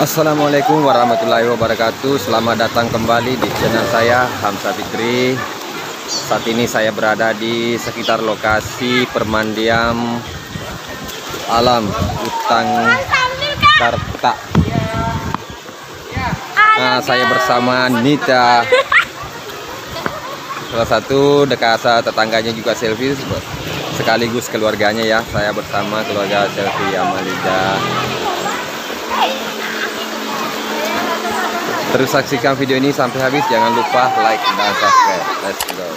Assalamualaikum warahmatullahi wabarakatuh. Selamat datang kembali di channel saya, Hamzah Fikri. Saat ini saya berada di sekitar lokasi permandian alam Utang Karta. Nah, saya bersama Nita, salah satu dekasa tetangganya juga selfie, sekaligus keluarganya ya. Saya bersama keluarga selfie Amalida. Terus saksikan video ini sampai habis, jangan lupa like dan subscribe. Let's go.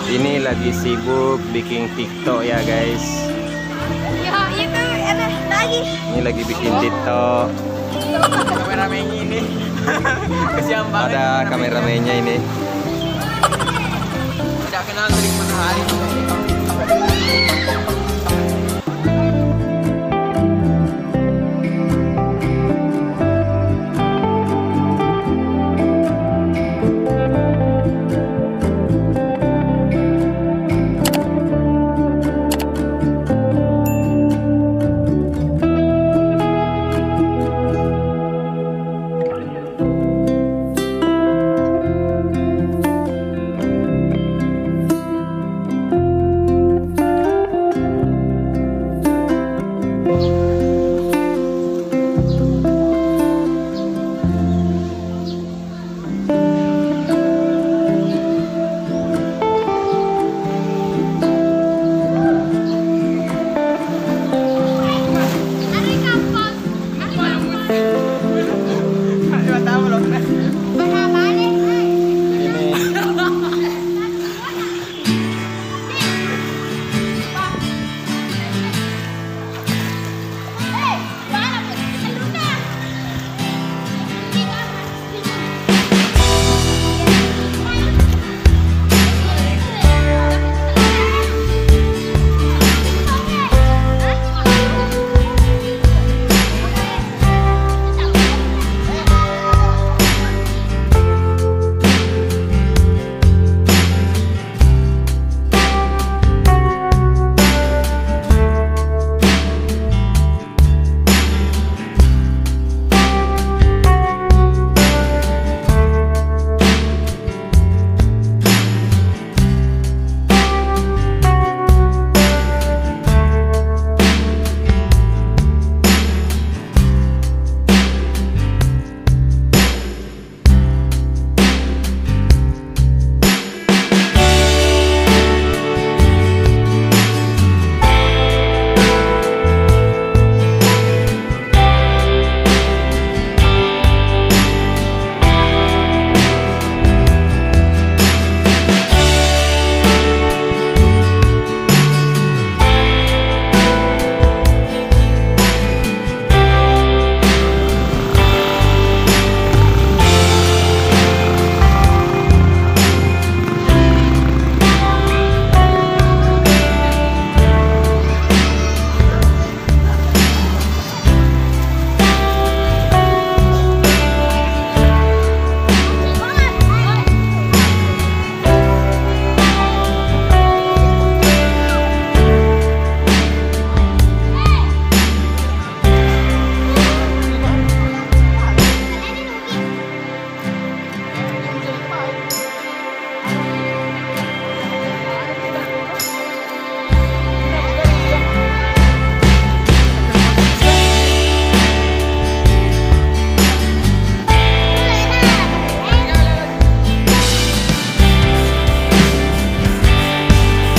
Ini lagi sibuk bikin TikTok ya guys. Ya itu enak lagi. Ini lagi bikin TikTok. Kameramennya ini kesian banget. Ada kameramennya ini. Tidak kenal dari mana hari.